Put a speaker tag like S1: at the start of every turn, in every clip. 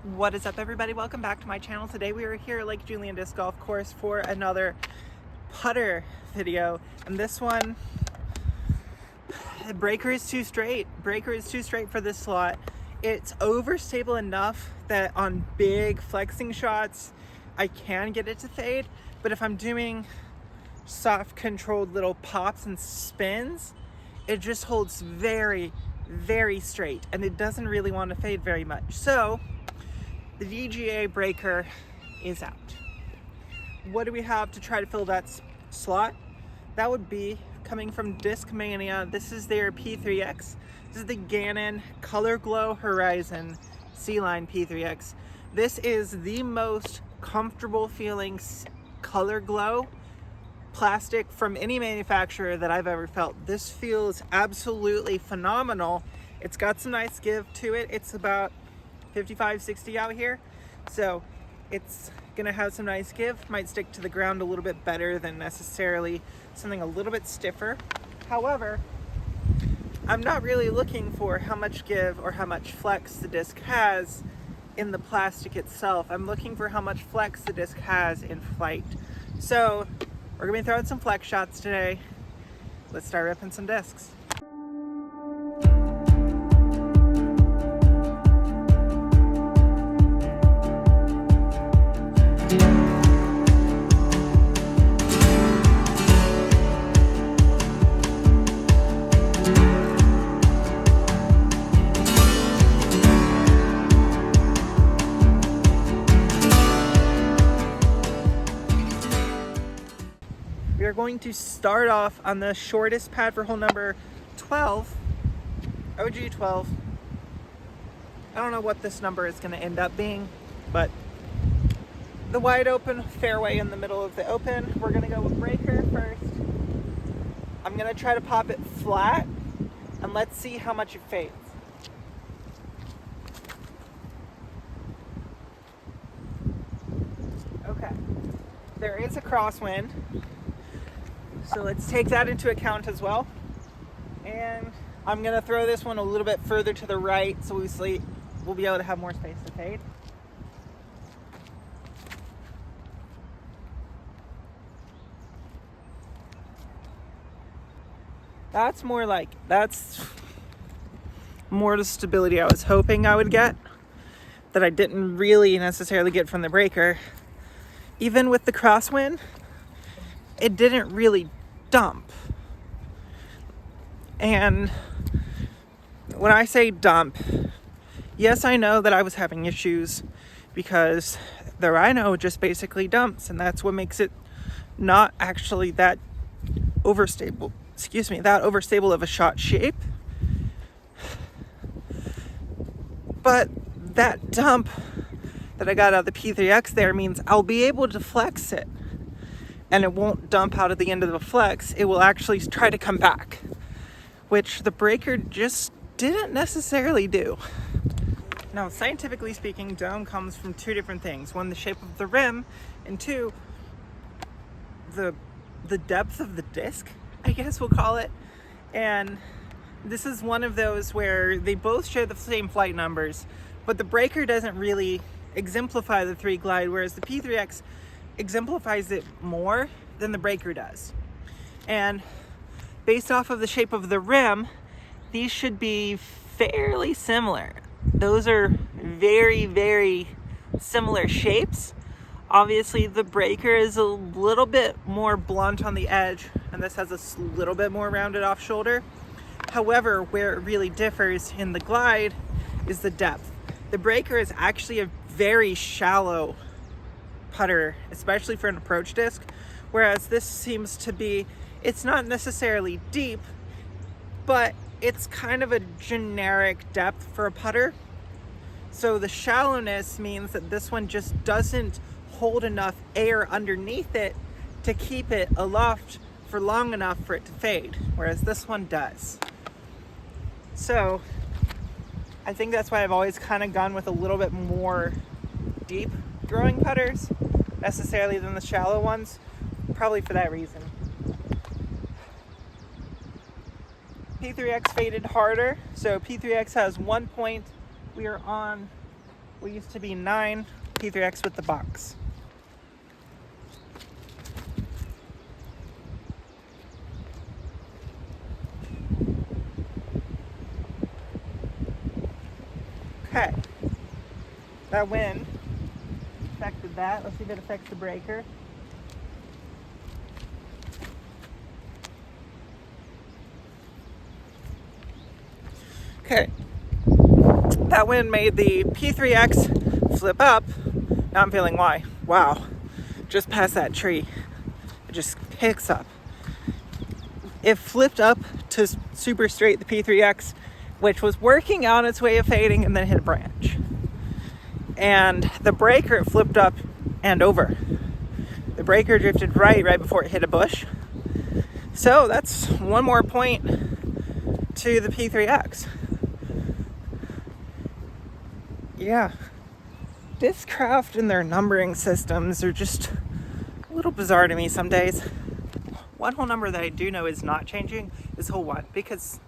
S1: What is up, everybody? Welcome back to my channel. Today we are here at Lake Julian Disc Golf Course for another putter video, and this one, breaker is too straight. Breaker is too straight for this slot. It's overstable enough that on big flexing shots I can get it to fade, but if I'm doing soft controlled little pops and spins, it just holds very straight and it doesn't really want to fade very much. So the DGA Breaker is out. What do we have to try to fill that slot? That would be coming from Discmania. This is their P3x. This is the Gannon Color Glow Horizon C-Line P3x. This is the most comfortable feeling color glow plastic from any manufacturer that I've ever felt. This feels absolutely phenomenal. It's got some nice give to it. It's about 55-60 out here, so it's gonna have some nice give. Might stick to the ground a little bit better than necessarily something a little bit stiffer. However, I'm not really looking for how much give or how much flex the disc has in the plastic itself. I'm looking for how much flex the disc has in flight. So we're gonna be throwing some flex shots today. Let's start ripping some discs. We are going to start off on the shortest pad for hole number 12, OG 12. I don't know what this number is going to end up being, but the wide open fairway in the middle of the open. We're going to go with breaker first. I'm going to try to pop it flat, and let's see how much it fades. Okay, there is a crosswind, so let's take that into account as well. And I'm gonna throw this one a little bit further to the right so we'll be able to have more space to fade. That's more the stability I was hoping I would get, that I didn't really necessarily get from the breaker. Even with the crosswind, it didn't really dump. And when I say dump, yes, I know that I was having issues because the Rhino just basically dumps, and that's what makes it not actually that overstable of a shot shape. But that dump that I got out of the P3x there means I'll be able to flex it, and it won't dump out at the end of the flex. It will actually try to come back, which the breaker just didn't necessarily do. Now, scientifically speaking, dome comes from two different things. One, the shape of the rim, and two, the depth of the disc, I guess we'll call it. And this is one of those where they both share the same flight numbers, but the breaker doesn't really exemplify the 3 glide, whereas the P3x exemplifies it more than the breaker does. And based off of the shape of the rim, these should be fairly similar. Those are very similar shapes. Obviously the breaker is a little bit more blunt on the edge, and this has a little bit more rounded off shoulder. However, where it really differs in the glide is the depth. The breaker is actually a very shallow putter, especially for an approach disc, whereas this seems to be, it's not necessarily deep, but it's kind of a generic depth for a putter. So the shallowness means that this one just doesn't hold enough air underneath it to keep it aloft for long enough for it to fade, whereas this one does. So I think that's why I've always kind of gone with a little bit more deep growing putters necessarily than the shallow ones, probably for that reason. P3x faded harder, so P3x has 1 point. We are on We used to be 9 P3X with the box. Okay, that wind affected that. Let's see if it affects the breaker. Okay, that wind made the P3X flip up. Now I'm feeling why. Wow, just past that tree, it just picks up. It flipped up to super straight, the P3X, which was working on its way of fading, and then hit a branch. And the breaker flipped up and over. The breaker drifted right before it hit a bush. So that's one more point to the P3X. Yeah. Discraft and their numbering systems are just a little bizarre to me some days. One whole number that I do know is not changing is hole 1, because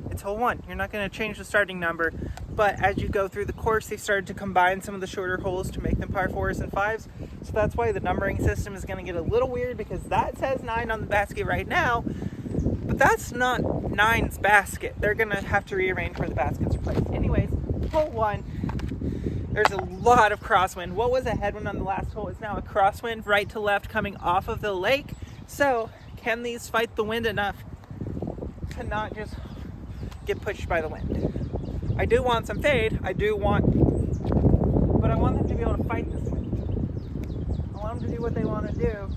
S1: it's hole 1. You're not going to change the starting number, but as you go through the course, they started to combine some of the shorter holes to make them par 4s and 5s. So that's why the numbering system is going to get a little weird, because that says 9 on the basket right now, but that's not 9's basket. They're going to have to rearrange where the baskets are placed. Anyways, hole 1, there's a lot of crosswind. What was a headwind on the last hole is now a crosswind right to left coming off of the lake. So can these fight the wind enough to not just get pushed by the wind? I do want some fade. But I want them to be able to fight this wind. I want them to do what they want to do.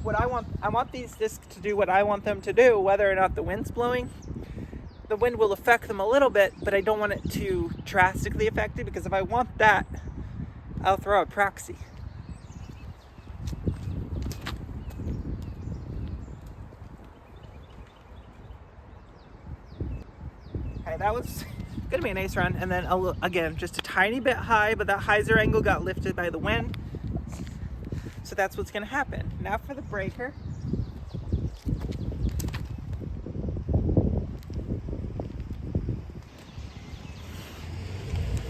S1: I want these discs to do what I want them to do, whether or not the wind's blowing. The wind will affect them a little bit, but I don't want it to drastically affect it, because if I want that, I'll throw a proxy. Okay, that was gonna be an ace run, and then again, just a tiny bit high, but that hyzer angle got lifted by the wind. So that's what's gonna happen. Now for the breaker.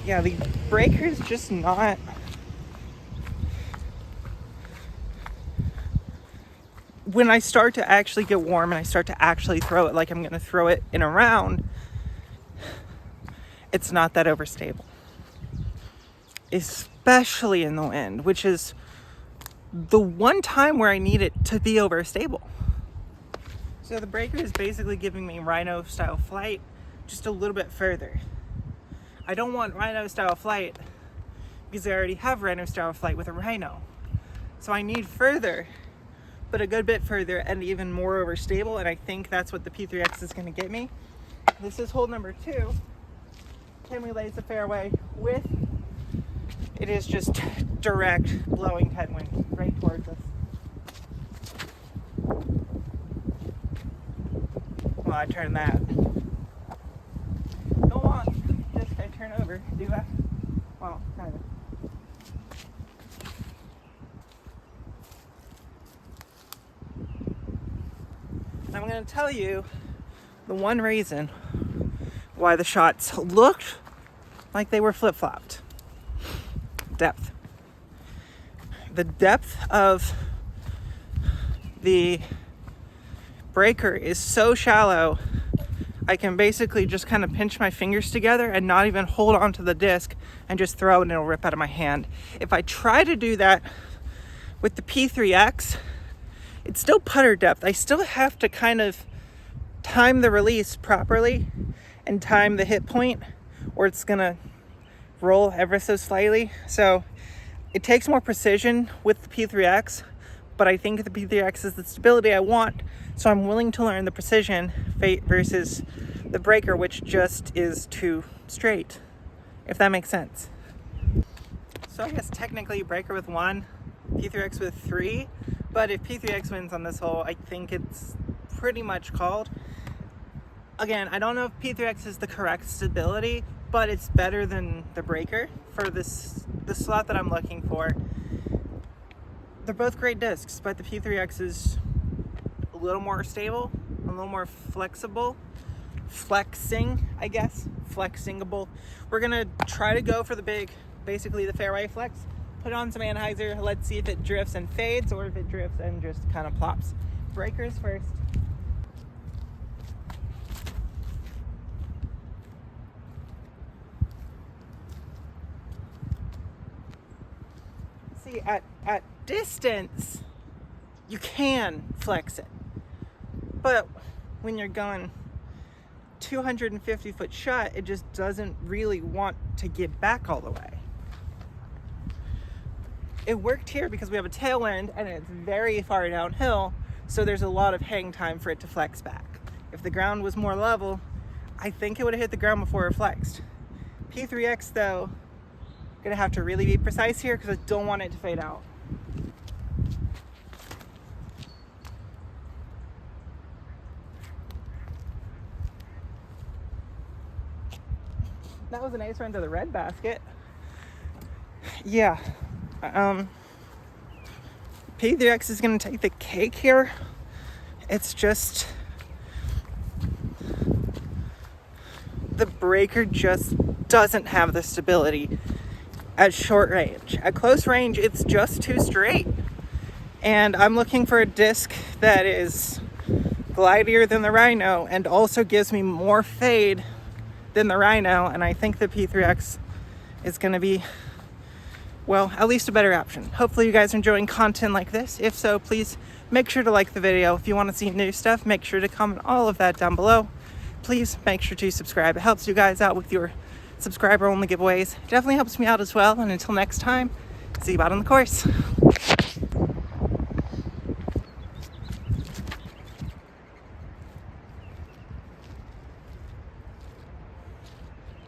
S1: Yeah, the breaker is just not... When I start to actually get warm and I start to actually throw it like I'm going to throw it in a round, it's not that overstable. Especially in the wind, which is the one time where I need it to be overstable. So the breaker is basically giving me rhino style flight just a little bit further. I don't want rhino style flight because I already have rhino style flight with a rhino. So I need further, but a good bit further and even more overstable, and I think that's what the P3X is going to get me. This is hole number 2. Can we lace the fairway with... It is just direct blowing headwind right towards us. Well, I turn that. Don't want this guy turn over, do I? Well, kind of. I'm going to tell you the one reason why the shots looked like they were flip-flopped. Depth. The depth of the breaker is so shallow, I can basically just kind of pinch my fingers together and not even hold onto the disc and just throw it and it'll rip out of my hand. If I try to do that with the P3X, it's still putter depth. I still have to kind of time the release properly and time the hit point, or it's gonna roll ever so slightly. So it takes more precision with the P3X, but I think the P3X is the stability I want, so I'm willing to learn the precision versus the breaker, which just is too straight, if that makes sense. So I guess technically breaker with 1, P3X with 3, but if P3X wins on this hole, I think it's pretty much called. Again, I don't know if P3X is the correct stability, but it's better than the breaker for the slot that I'm looking for. They're both great discs, but the P3X is a little more stable, a little more flexible. Flexingable. We're gonna try to go for the big basically the fairway flex. Put on some anhyzer. Let's see if it drifts and fades or if it drifts and just kind of plops. Breakers first. See, at distance, you can flex it. But when you're going 250 foot shot, it just doesn't really want to get back all the way. It worked here because we have a tailwind and it's very far downhill, so there's a lot of hang time for it to flex back. If the ground was more level, I think it would have hit the ground before it flexed. P3X though, gonna have to really be precise here because I don't want it to fade out. That was a nice run to the red basket. Yeah. P3X is going to take the cake here. It's just the breaker just doesn't have the stability at short range. At close range, it's just too straight. And I'm looking for a disc that is glidier than the Rhino and also gives me more fade than the Rhino, and I think the P3X is going to be, well, at least a better option. Hopefully you guys are enjoying content like this. If so, please make sure to like the video. If you want to see new stuff, make sure to comment all of that down below. Please make sure to subscribe. It helps you guys out with your subscriber only giveaways. It definitely helps me out as well. And until next time, see you out on the course.